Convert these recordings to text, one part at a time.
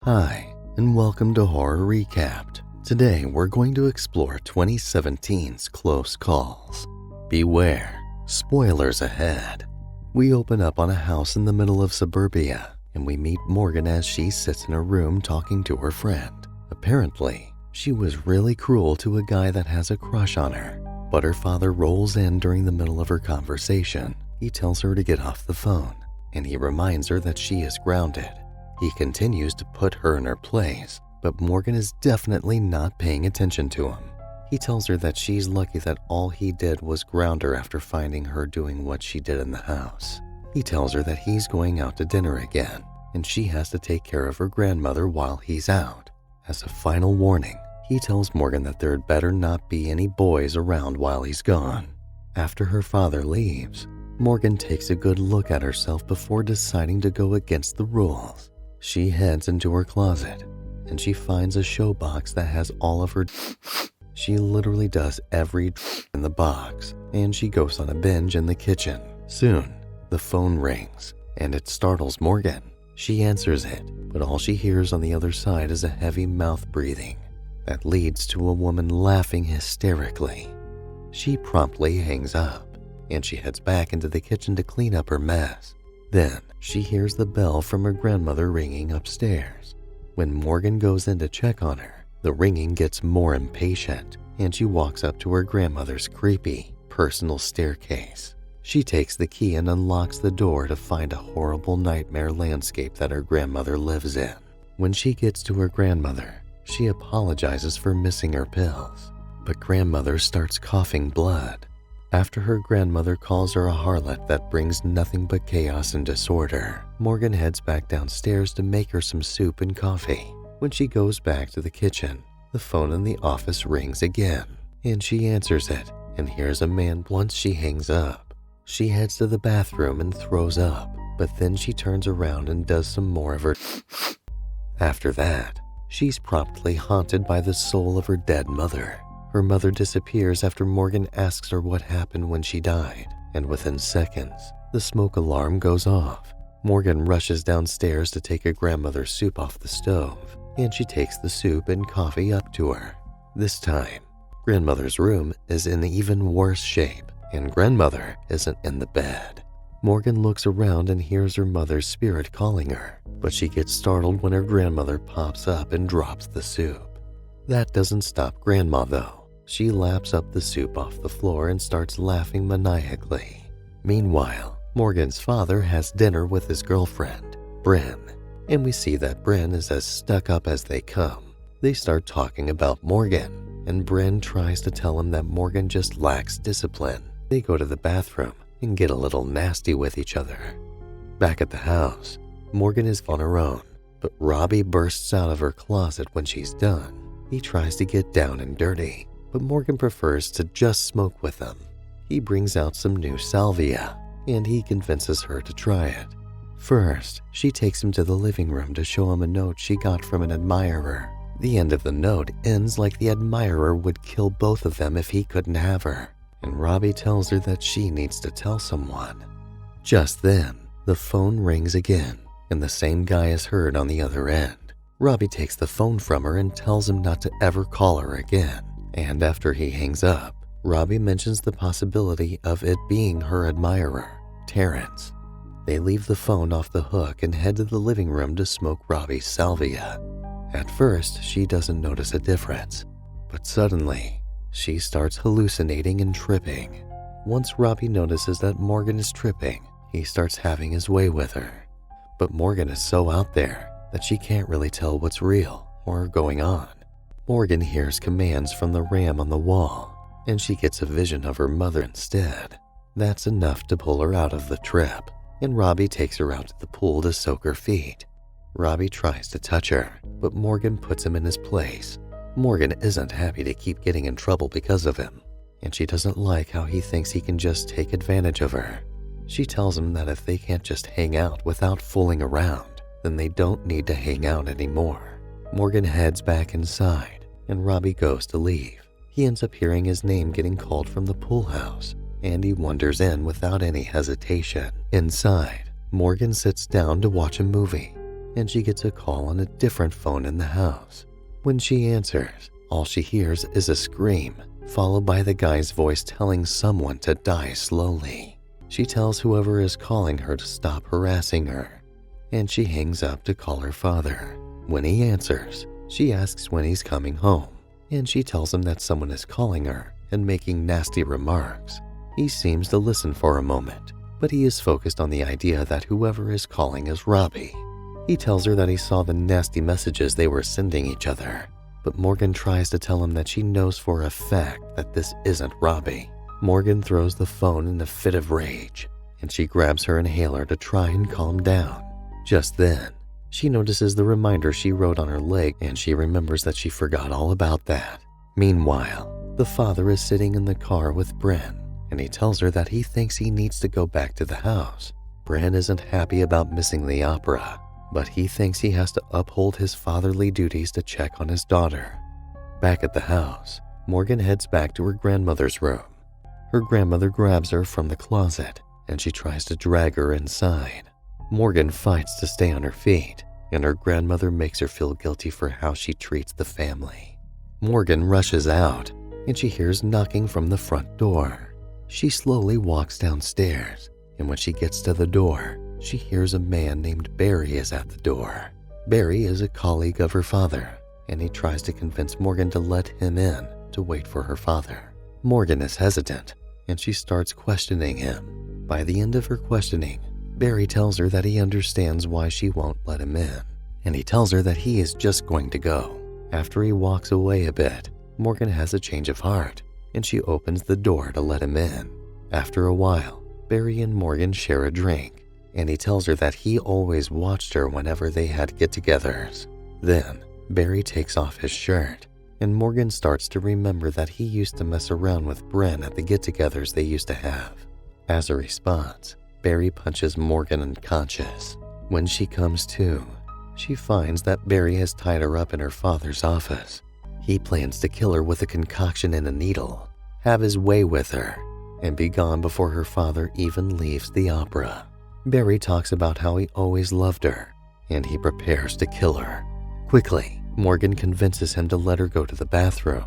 Hi, and welcome to Horror Recapped. Today we're going to explore 2017's Close Calls. Beware, spoilers ahead. We open up on a house in the middle of suburbia, and we meet Morgan as she sits in a room talking to her friend. Apparently, she was really cruel to a guy that has a crush on her, but her father rolls in during the middle of her conversation. He tells her to get off the phone, and he reminds her that she is grounded. He continues to put her in her place, but Morgan is definitely not paying attention to him. He tells her that she's lucky that all he did was ground her after finding her doing what she did in the house. He tells her that he's going out to dinner again, and she has to take care of her grandmother while he's out. As a final warning, he tells Morgan that there had better not be any boys around while he's gone. After her father leaves, Morgan takes a good look at herself before deciding to go against the rules. She heads into her closet, and she finds a show box that has all of her. She literally does every in the box, and she goes on a binge in the kitchen. Soon, the phone rings, and it startles Morgan. She answers it, but all she hears on the other side is a heavy mouth breathing that leads to a woman laughing hysterically. She promptly hangs up, and she heads back into the kitchen to clean up her mess. Then, she hears the bell from her grandmother ringing upstairs. When Morgan goes in to check on her, the ringing gets more impatient, and she walks up to her grandmother's creepy, personal staircase. She takes the key and unlocks the door to find a horrible nightmare landscape that her grandmother lives in. When she gets to her grandmother, she apologizes for missing her pills, but grandmother starts coughing blood. After her grandmother calls her a harlot that brings nothing but chaos and disorder, Morgan heads back downstairs to make her some soup and coffee. When she goes back to the kitchen, the phone in the office rings again, and she answers it and hears a man. Once she hangs up, she heads to the bathroom and throws up, but then she turns around and does some more of her. After that, she's promptly haunted by the soul of her dead mother. Her mother disappears after Morgan asks her what happened when she died, and within seconds, the smoke alarm goes off. Morgan rushes downstairs to take her grandmother's soup off the stove, and she takes the soup and coffee up to her. This time, grandmother's room is in even worse shape, and grandmother isn't in the bed. Morgan looks around and hears her mother's spirit calling her, but she gets startled when her grandmother pops up and drops the soup. That doesn't stop Grandma though. She laps up the soup off the floor and starts laughing maniacally. Meanwhile, Morgan's father has dinner with his girlfriend, Bryn, and we see that Bryn is as stuck up as they come. They start talking about Morgan, and Bryn tries to tell him that Morgan just lacks discipline. They go to the bathroom and get a little nasty with each other. Back at the house, Morgan is on her own, but Robbie bursts out of her closet when she's done. He tries to get down and dirty, but Morgan prefers to just smoke with him. He brings out some new salvia, and he convinces her to try it. First, she takes him to the living room to show him a note she got from an admirer. The end of the note ends like the admirer would kill both of them if he couldn't have her, and Robbie tells her that she needs to tell someone. Just then, the phone rings again, and the same guy is heard on the other end. Robbie takes the phone from her and tells him not to ever call her again. And after he hangs up, Robbie mentions the possibility of it being her admirer, Terrence. They leave the phone off the hook and head to the living room to smoke Robbie's salvia. At first, she doesn't notice a difference, but suddenly, she starts hallucinating and tripping. Once Robbie notices that Morgan is tripping, he starts having his way with her. But Morgan is so out there that she can't really tell what's real or going on. Morgan hears commands from the ram on the wall, and she gets a vision of her mother instead. That's enough to pull her out of the trip, and Robbie takes her out to the pool to soak her feet. Robbie tries to touch her, but Morgan puts him in his place. Morgan isn't happy to keep getting in trouble because of him, and she doesn't like how he thinks he can just take advantage of her. She tells him that if they can't just hang out without fooling around, then they don't need to hang out anymore. Morgan heads back inside, and Robbie goes to leave. He ends up hearing his name getting called from the pool house, and he wanders in without any hesitation. Inside, Morgan sits down to watch a movie. and she gets a call on a different phone in the house. When she answers, all she hears is a scream, followed by the guy's voice telling someone to die slowly. She tells whoever is calling her to stop harassing her, and she hangs up to call her father. When he answers, she asks when he's coming home, and she tells him that someone is calling her and making nasty remarks. He seems to listen for a moment, but he is focused on the idea that whoever is calling is Robbie. He tells her that he saw the nasty messages they were sending each other, but Morgan tries to tell him that she knows for a fact that this isn't Robbie. Morgan throws the phone in a fit of rage, and she grabs her inhaler to try and calm down. Just then, she notices the reminder she wrote on her leg, and she remembers that she forgot all about that. Meanwhile, the father is sitting in the car with Bryn, and he tells her that he thinks he needs to go back to the house. Bryn isn't happy about missing the opera, but he thinks he has to uphold his fatherly duties to check on his daughter. Back at the house, Morgan heads back to her grandmother's room. Her grandmother grabs her from the closet, and she tries to drag her inside. Morgan fights to stay on her feet, and her grandmother makes her feel guilty for how she treats the family. Morgan rushes out, and she hears knocking from the front door. She slowly walks downstairs, and when she gets to the door, she hears a man named Barry is at the door. Barry is a colleague of her father, and he tries to convince Morgan to let him in to wait for her father. Morgan is hesitant, and she starts questioning him. By the end of her questioning, Barry tells her that he understands why she won't let him in, and he tells her that he is just going to go. After he walks away a bit, Morgan has a change of heart, and she opens the door to let him in. After a while, Barry and Morgan share a drink, and he tells her that he always watched her whenever they had get-togethers. Then, Barry takes off his shirt, and Morgan starts to remember that he used to mess around with Bryn at the get-togethers they used to have. As a response, Barry punches Morgan unconscious. When she comes to, she finds that Barry has tied her up in her father's office. He plans to kill her with a concoction and a needle, have his way with her, and be gone before her father even leaves the opera. Barry talks about how he always loved her, and he prepares to kill her. Quickly, Morgan convinces him to let her go to the bathroom,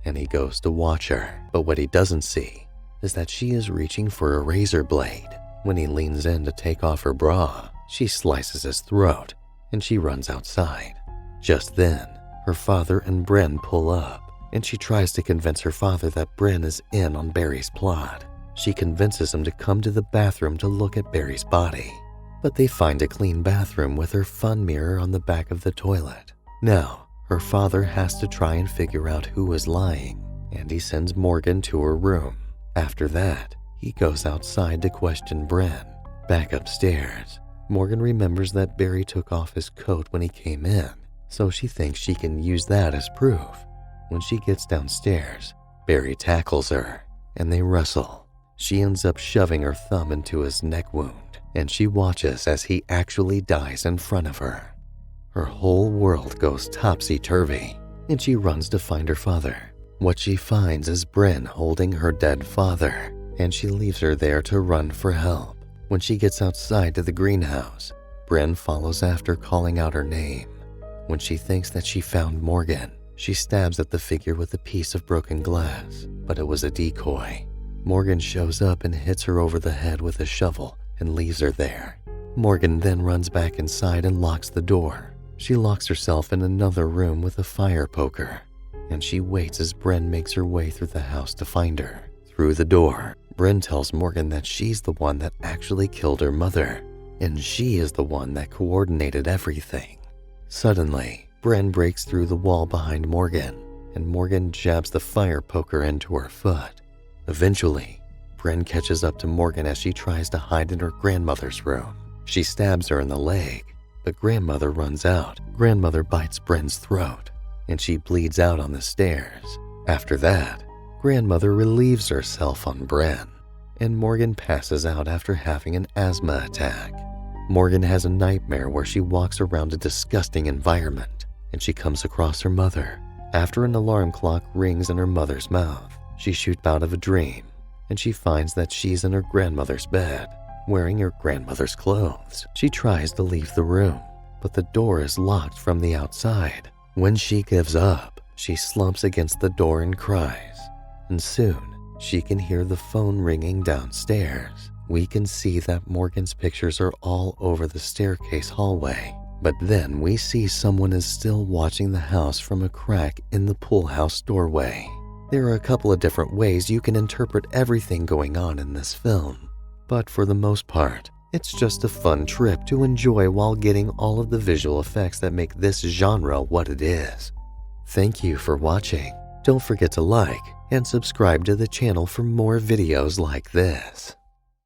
and he goes to watch her. But what he doesn't see is that she is reaching for a razor blade. When he leans in to take off her bra, she slices his throat, and she runs outside. Just then, her father and Bryn pull up, and she tries to convince her father that Bryn is in on Barry's plot. She convinces him to come to the bathroom to look at Barry's body, but they find a clean bathroom with her fun mirror on the back of the toilet. Now, her father has to try and figure out who is lying, and he sends Morgan to her room. After that, he goes outside to question Bryn. Back upstairs, Morgan remembers that Barry took off his coat when he came in, so she thinks she can use that as proof. When she gets downstairs, Barry tackles her, and they wrestle. She ends up shoving her thumb into his neck wound, and she watches as he actually dies in front of her. Her whole world goes topsy-turvy, and she runs to find her father. What she finds is Bryn holding her dead father, and she leaves her there to run for help. When she gets outside to the greenhouse, Bryn follows after, calling out her name. When she thinks that she found Morgan, she stabs at the figure with a piece of broken glass, but it was a decoy. Morgan shows up and hits her over the head with a shovel and leaves her there. Morgan then runs back inside and locks the door. She locks herself in another room with a fire poker, and she waits as Bryn makes her way through the house to find her. Through the door, Bryn tells Morgan that she's the one that actually killed her mother, and she is the one that coordinated everything. Suddenly, Bryn breaks through the wall behind Morgan, and Morgan jabs the fire poker into her foot. Eventually, Bryn catches up to Morgan as she tries to hide in her grandmother's room. She stabs her in the leg, but grandmother runs out. Grandmother bites Bryn's throat, and she bleeds out on the stairs. After that, grandmother relieves herself on Bryn, and Morgan passes out after having an asthma attack. Morgan has a nightmare where she walks around a disgusting environment, and she comes across her mother. After an alarm clock rings in her mother's mouth, she shoots out of a dream, and she finds that she's in her grandmother's bed, wearing her grandmother's clothes. She tries to leave the room, but the door is locked from the outside. When she gives up, she slumps against the door and cries, and soon she can hear the phone ringing downstairs. We can see that Morgan's pictures are all over the staircase hallway, but then we see someone is still watching the house from a crack in the pool house doorway. There are a couple of different ways you can interpret everything going on in this film, but for the most part, it's just a fun trip to enjoy while getting all of the visual effects that make this genre what it is. Thank you for watching. Don't forget to like and subscribe to the channel for more videos like this.